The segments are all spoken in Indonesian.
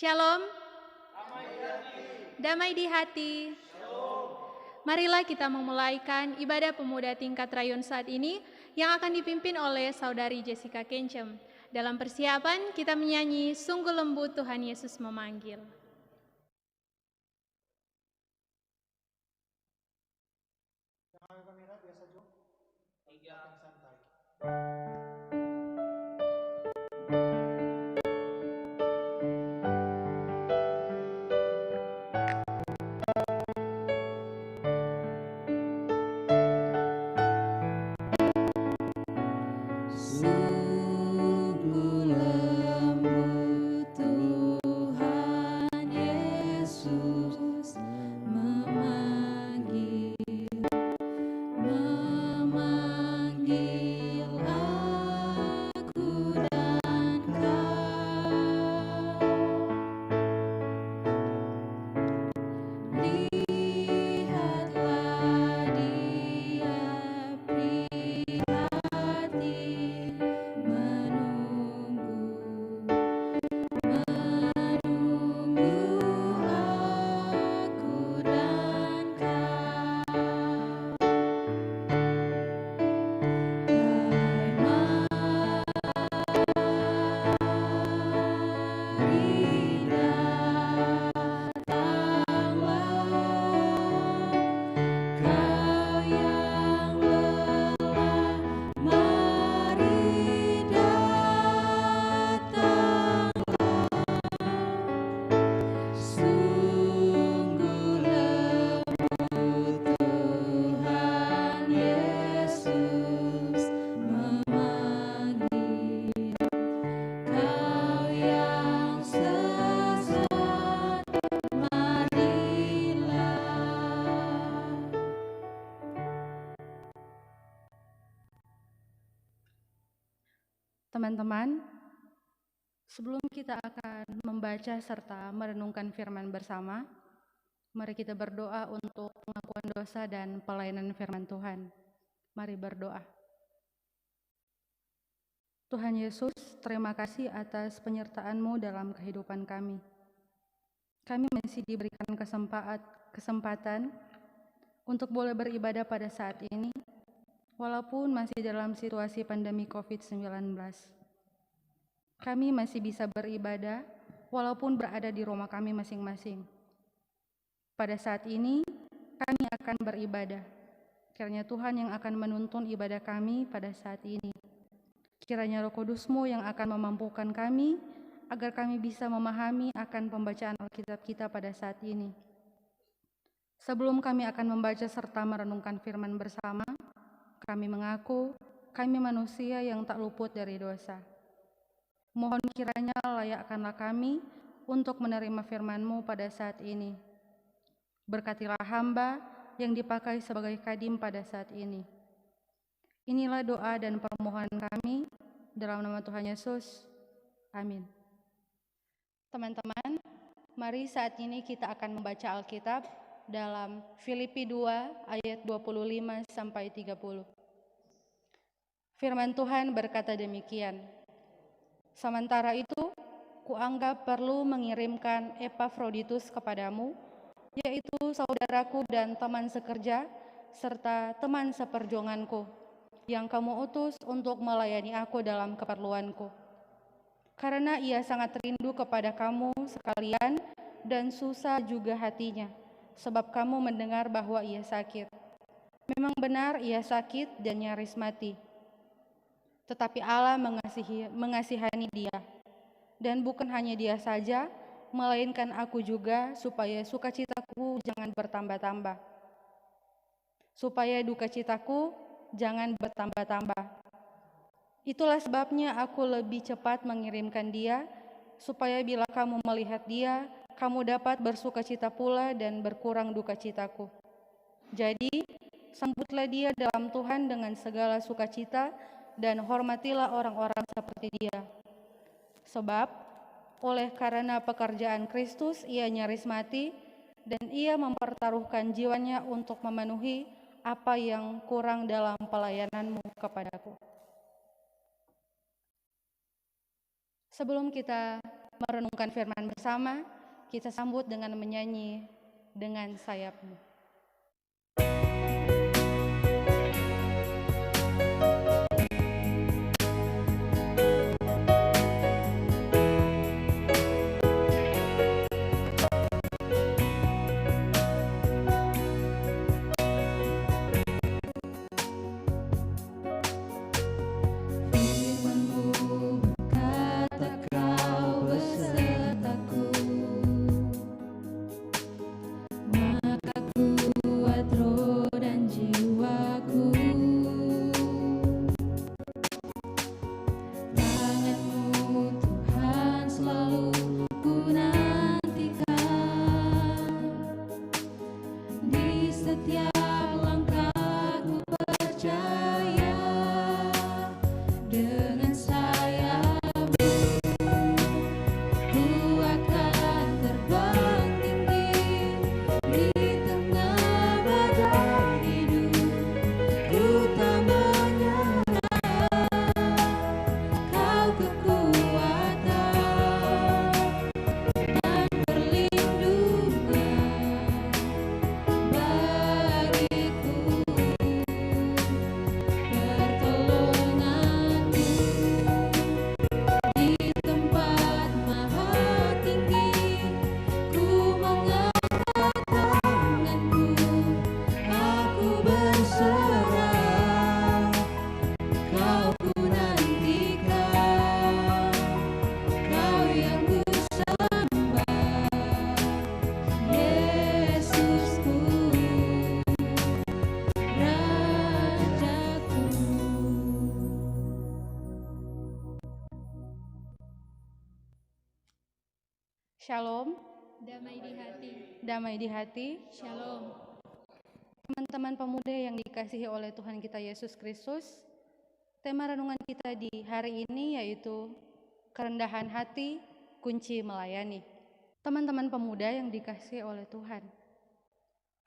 Shalom. Damai di hati. Marilah kita memulaikan ibadah pemuda tingkat rayon saat ini yang akan dipimpin oleh Saudari Jessica Kencem. Dalam persiapan kita menyanyi Sungguh Lembut Tuhan Yesus Memanggil. Jangan kamera biasa Jo. Iya. Santai. Teman-teman, sebelum kita akan membaca serta merenungkan firman bersama, mari kita berdoa untuk pengakuan dosa dan pelayanan firman Tuhan. Mari berdoa. Tuhan Yesus, terima kasih atas penyertaan-Mu dalam kehidupan kami. Kami masih diberikan kesempatan untuk boleh beribadah pada saat ini, walaupun masih dalam situasi pandemi COVID-19. Kami masih bisa beribadah walaupun berada di rumah kami masing-masing. Pada saat ini, kami akan beribadah. Kiranya Tuhan yang akan menuntun ibadah kami pada saat ini. Kiranya Roh Kudus-Mu yang akan memampukan kami agar kami bisa memahami akan pembacaan Alkitab kita pada saat ini. Sebelum kami akan membaca serta merenungkan firman bersama, kami mengaku kami manusia yang tak luput dari dosa. Mohon kiranya layakkanlah kami untuk menerima firman-Mu pada saat ini. Berkatilah hamba yang dipakai sebagai kadim pada saat ini. Inilah doa dan permohonan kami dalam nama Tuhan Yesus. Amin. Teman-teman, mari saat ini kita akan membaca Alkitab dalam Filipi 2 ayat 25 sampai 30. Firman Tuhan berkata demikian. Sementara itu, kuanggap perlu mengirimkan Epafroditus kepadamu, yaitu saudaraku dan teman sekerja, serta teman seperjuanganku, yang kamu utus untuk melayani aku dalam keperluanku. Karena ia sangat rindu kepada kamu sekalian dan susah juga hatinya, sebab kamu mendengar bahwa ia sakit. Memang benar ia sakit dan nyaris mati. Tetapi Allah mengasihani dia, dan bukan hanya dia saja, melainkan aku juga, supaya sukacitaku jangan bertambah-tambah. Supaya dukacitaku jangan bertambah-tambah. Itulah sebabnya aku lebih cepat mengirimkan dia, supaya bila kamu melihat dia, kamu dapat bersukacita pula dan berkurang dukacitaku. Jadi, sambutlah dia dalam Tuhan dengan segala sukacita, dan hormatilah orang-orang seperti dia. Sebab, oleh karena pekerjaan Kristus ia nyaris mati, dan ia mempertaruhkan jiwanya untuk memenuhi apa yang kurang dalam pelayananmu kepadaku. Sebelum kita merenungkan firman bersama, kita sambut dengan menyanyi Dengan Sayapmu. Shalom, Damai di hati. damai di hati. Shalom. Teman-teman pemuda yang dikasihi oleh Tuhan kita Yesus Kristus, tema renungan kita di hari ini yaitu kerendahan hati, kunci melayani. Teman-teman pemuda yang dikasihi oleh Tuhan,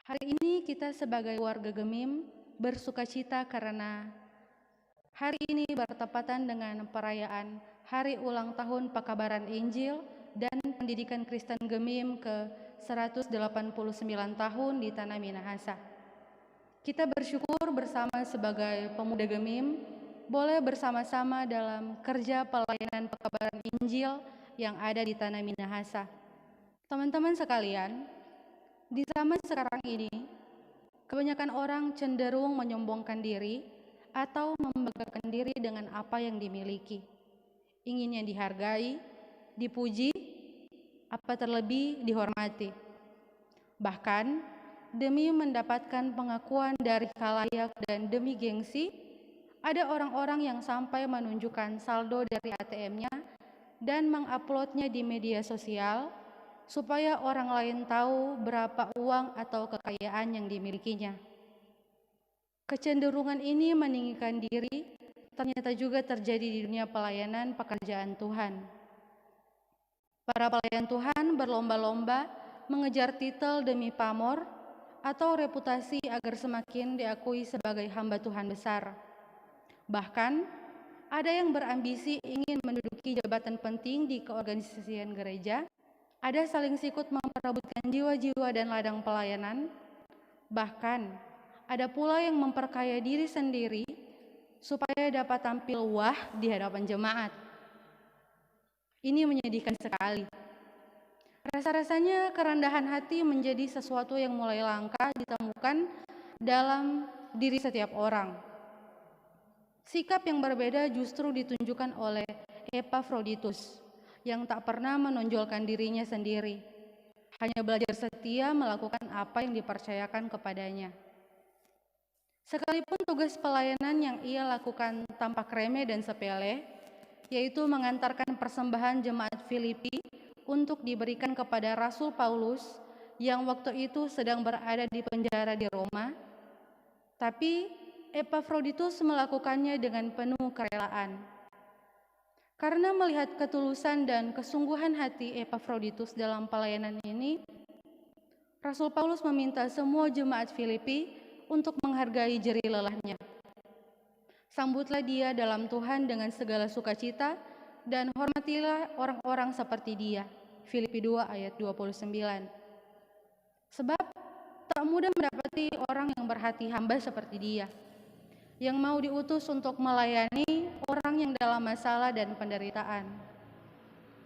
hari ini kita sebagai warga Gemim bersukacita karena hari ini bertepatan dengan perayaan Hari Ulang Tahun Pekabaran Injil dan Pendidikan Kristen Gemim ke 189 tahun di Tanah Minahasa. Kita bersyukur bersama sebagai pemuda Gemim boleh bersama-sama dalam kerja pelayanan pekabaran Injil yang ada di Tanah Minahasa. Teman-teman sekalian, di zaman sekarang ini, kebanyakan orang cenderung menyombongkan diri atau membanggakan diri dengan apa yang dimiliki. Ingin yang dihargai, dipuji, apa terlebih dihormati. Bahkan, demi mendapatkan pengakuan dari khalayak dan demi gengsi, ada orang-orang yang sampai menunjukkan saldo dari ATM-nya dan menguploadnya di media sosial supaya orang lain tahu berapa uang atau kekayaan yang dimilikinya. Kecenderungan ini meninggikan diri ternyata juga terjadi di dunia pelayanan pekerjaan Tuhan. Para pelayan Tuhan berlomba-lomba mengejar titel demi pamor atau reputasi agar semakin diakui sebagai hamba Tuhan besar. Bahkan, ada yang berambisi ingin menduduki jabatan penting di keorganisasian gereja, ada saling sikut memperebutkan jiwa-jiwa dan ladang pelayanan, bahkan ada pula yang memperkaya diri sendiri supaya dapat tampil wah di hadapan jemaat. Ini menyedihkan sekali. Rasa-rasanya kerendahan hati menjadi sesuatu yang mulai langka ditemukan dalam diri setiap orang. Sikap yang berbeda justru ditunjukkan oleh Epafroditus yang tak pernah menonjolkan dirinya sendiri, hanya belajar setia melakukan apa yang dipercayakan kepadanya. Sekalipun tugas pelayanan yang ia lakukan tampak remeh dan sepele, yaitu mengantarkan persembahan jemaat Filipi untuk diberikan kepada Rasul Paulus yang waktu itu sedang berada di penjara di Roma, tapi Epafroditus melakukannya dengan penuh kerelaan. Karena melihat ketulusan dan kesungguhan hati Epafroditus dalam pelayanan ini, Rasul Paulus meminta semua jemaat Filipi untuk menghargai jerih lelahnya. Sambutlah dia dalam Tuhan dengan segala sukacita dan hormatilah orang-orang seperti dia. Filipi 2 ayat 29. Sebab tak mudah mendapati orang yang berhati hamba seperti dia, yang mau diutus untuk melayani orang yang dalam masalah dan penderitaan.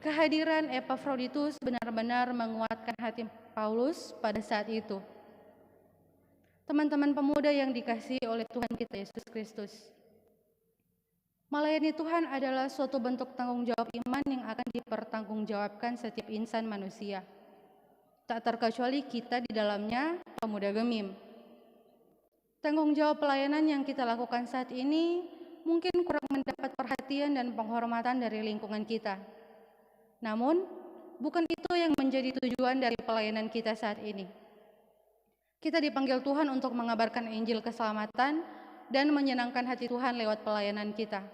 Kehadiran Epafroditus benar-benar menguatkan hati Paulus pada saat itu. Teman-teman pemuda yang dikasihi oleh Tuhan kita Yesus Kristus, melayani Tuhan adalah suatu bentuk tanggung jawab iman yang akan dipertanggungjawabkan setiap insan manusia. Tak terkecuali kita di dalamnya, pemuda Gemim. Tanggung jawab pelayanan yang kita lakukan saat ini mungkin kurang mendapat perhatian dan penghormatan dari lingkungan kita. Namun, bukan itu yang menjadi tujuan dari pelayanan kita saat ini. Kita dipanggil Tuhan untuk mengabarkan Injil keselamatan dan menyenangkan hati Tuhan lewat pelayanan kita.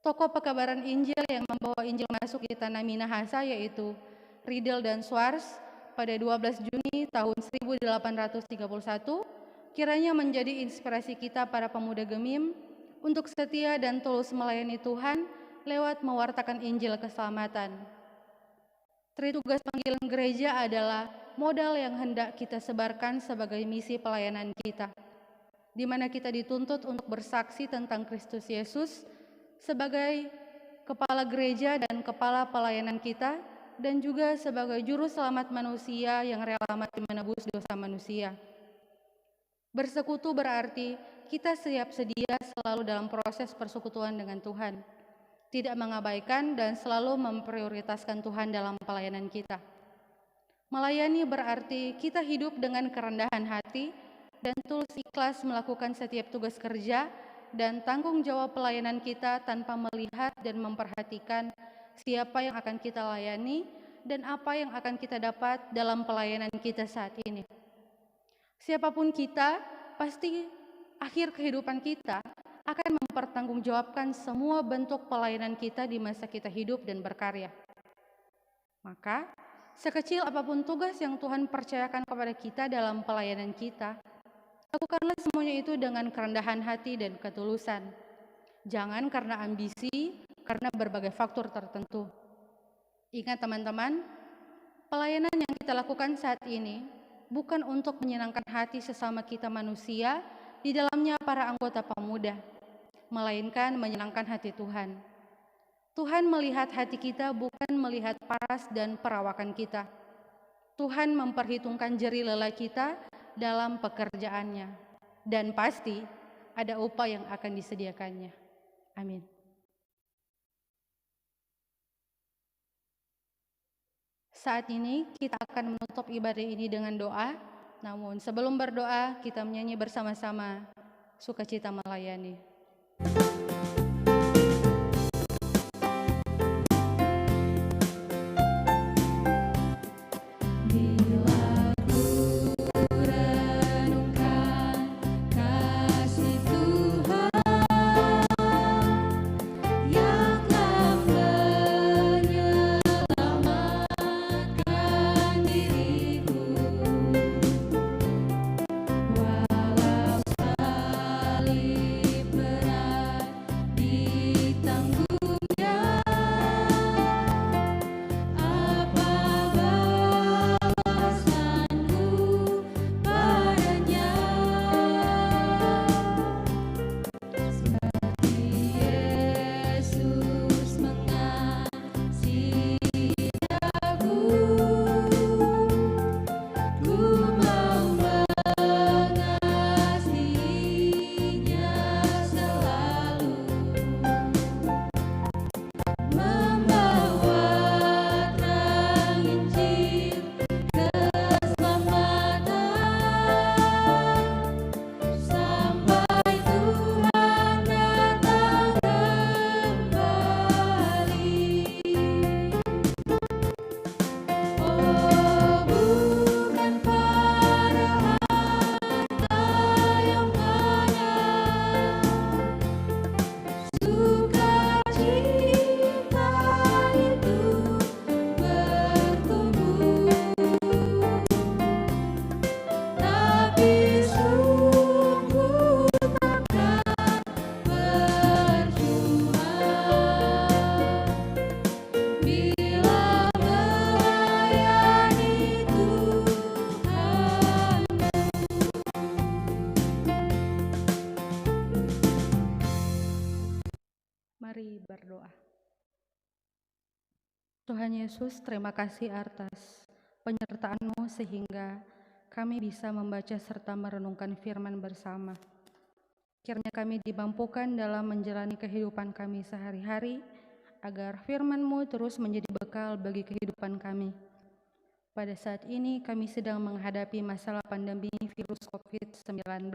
Tokoh pekabaran Injil yang membawa Injil masuk di tanah Minahasa yaitu Riedel dan Schwartz pada 12 Juni tahun 1831 kiranya menjadi inspirasi kita para pemuda Gemim untuk setia dan tulus melayani Tuhan lewat mewartakan Injil keselamatan. Tritugas panggilan gereja adalah modal yang hendak kita sebarkan sebagai misi pelayanan kita, di mana kita dituntut untuk bersaksi tentang Kristus Yesus sebagai kepala gereja dan kepala pelayanan kita, dan juga sebagai juru selamat manusia yang rela mati menebus dosa manusia. Bersekutu berarti kita siap sedia selalu dalam proses persekutuan dengan Tuhan, tidak mengabaikan dan selalu memprioritaskan Tuhan dalam pelayanan kita. Melayani berarti kita hidup dengan kerendahan hati dan tulus ikhlas melakukan setiap tugas kerja dan tanggung jawab pelayanan kita tanpa melihat dan memperhatikan siapa yang akan kita layani dan apa yang akan kita dapat dalam pelayanan kita saat ini. Siapapun kita, pasti akhir kehidupan kita akan mempertanggungjawabkan semua bentuk pelayanan kita di masa kita hidup dan berkarya. Maka, sekecil apapun tugas yang Tuhan percayakan kepada kita dalam pelayanan kita, lakukanlah semuanya itu dengan kerendahan hati dan ketulusan. Jangan karena ambisi, karena berbagai faktor tertentu. Ingat teman-teman, pelayanan yang kita lakukan saat ini bukan untuk menyenangkan hati sesama kita manusia, di dalamnya para anggota pemuda, melainkan menyenangkan hati Tuhan. Tuhan melihat hati kita bukan melihat paras dan perawakan kita. Tuhan memperhitungkan jeri lelah kita dalam pekerjaannya, dan pasti ada upah yang akan disediakannya. Amin. Saat ini kita akan menutup ibadah ini dengan doa. Namun sebelum berdoa, kita menyanyi bersama-sama Sukacita Melayani. Walau salib berdoa. Tuhan Yesus, terima kasih atas penyertaan-Mu sehingga kami bisa membaca serta merenungkan firman bersama. Kiranya kami dimampukan dalam menjalani kehidupan kami sehari-hari, agar firman-Mu terus menjadi bekal bagi kehidupan kami. Pada saat ini kami sedang menghadapi masalah pandemi virus COVID-19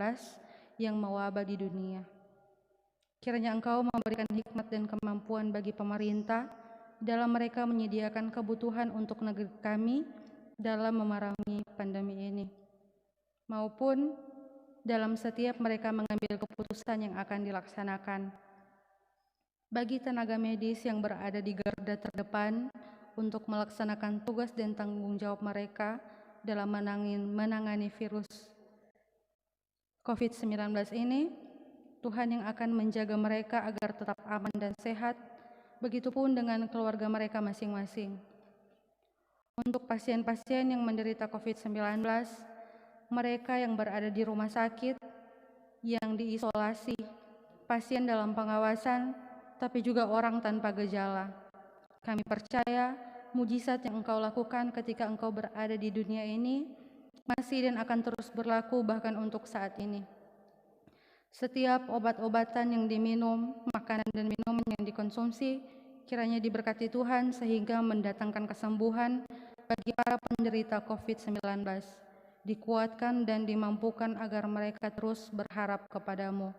yang mewabah di dunia. Kiranya Engkau memberikan hikmat dan kemampuan bagi pemerintah dalam mereka menyediakan kebutuhan untuk negeri kami dalam memerangi pandemi ini, maupun dalam setiap mereka mengambil keputusan yang akan dilaksanakan. Bagi tenaga medis yang berada di garda terdepan untuk melaksanakan tugas dan tanggung jawab mereka dalam menangani virus COVID-19 ini, Tuhan yang akan menjaga mereka agar tetap aman dan sehat, begitupun dengan keluarga mereka masing-masing. Untuk pasien-pasien yang menderita COVID-19, mereka yang berada di rumah sakit, yang diisolasi, pasien dalam pengawasan, tapi juga orang tanpa gejala. Kami percaya mujizat yang Engkau lakukan ketika Engkau berada di dunia ini masih dan akan terus berlaku bahkan untuk saat ini. Setiap obat-obatan yang diminum, makanan dan minuman yang dikonsumsi, kiranya diberkati Tuhan sehingga mendatangkan kesembuhan bagi para penderita COVID-19. Dikuatkan dan dimampukan agar mereka terus berharap kepadamu.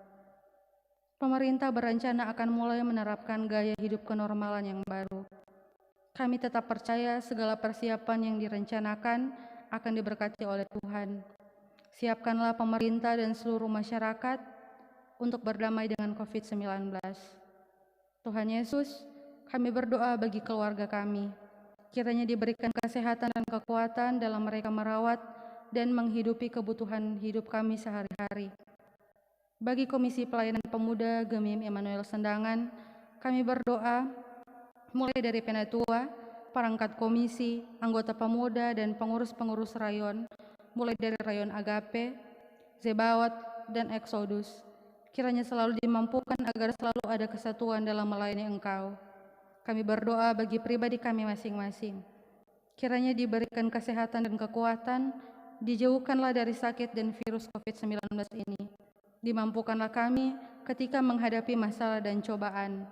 Pemerintah berencana akan mulai menerapkan gaya hidup kenormalan yang baru. Kami tetap percaya segala persiapan yang direncanakan akan diberkati oleh Tuhan. Siapkanlah pemerintah dan seluruh masyarakat untuk berdamai dengan COVID-19. Tuhan Yesus, kami berdoa bagi keluarga kami. Kiranya diberikan kesehatan dan kekuatan dalam mereka merawat dan menghidupi kebutuhan hidup kami sehari-hari. Bagi Komisi Pelayanan Pemuda Gemim Immanuel Sendangan, kami berdoa mulai dari Penatua, perangkat komisi, anggota pemuda, dan pengurus-pengurus rayon, mulai dari rayon Agape, Zebawat, dan Exodus. Kiranya selalu dimampukan agar selalu ada kesatuan dalam melayani Engkau. Kami berdoa bagi pribadi kami masing-masing. Kiranya diberikan kesehatan dan kekuatan, dijauhkanlah dari sakit dan virus COVID-19 ini. Dimampukanlah kami ketika menghadapi masalah dan cobaan.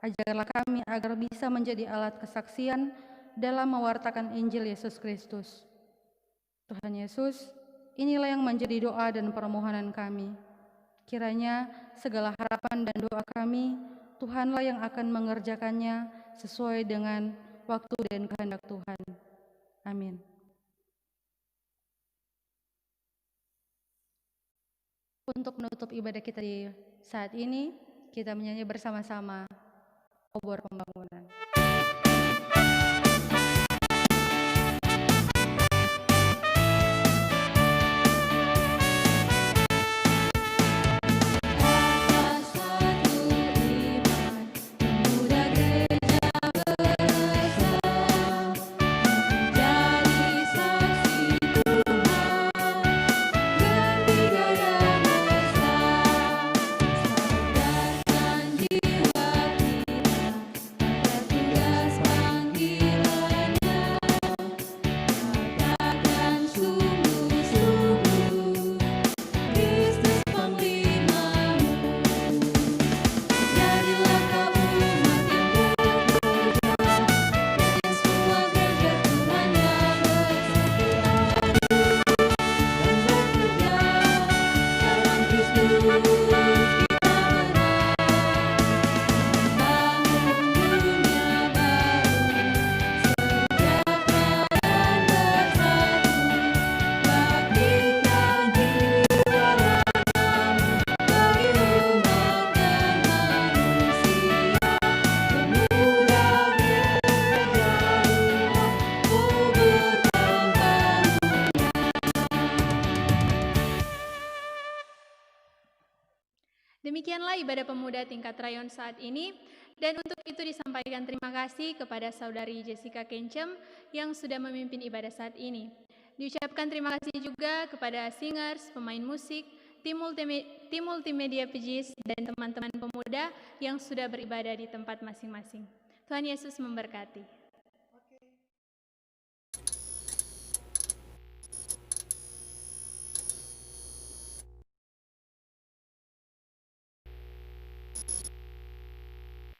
Ajarlah kami agar bisa menjadi alat kesaksian dalam mewartakan Injil Yesus Kristus. Tuhan Yesus, inilah yang menjadi doa dan permohonan kami. Kiranya segala harapan dan doa kami, Tuhanlah yang akan mengerjakannya sesuai dengan waktu dan kehendak Tuhan. Amin. Untuk menutup ibadah kita di saat ini, kita menyanyi bersama-sama obor pembangunan. Demikianlah ibadah pemuda tingkat rayon saat ini, dan untuk itu disampaikan terima kasih kepada Saudari Jessica Kencem yang sudah memimpin ibadah saat ini. Diucapkan terima kasih juga kepada singers, pemain musik, tim multimedia Pejis, dan teman-teman pemuda yang sudah beribadah di tempat masing-masing. Tuhan Yesus memberkati.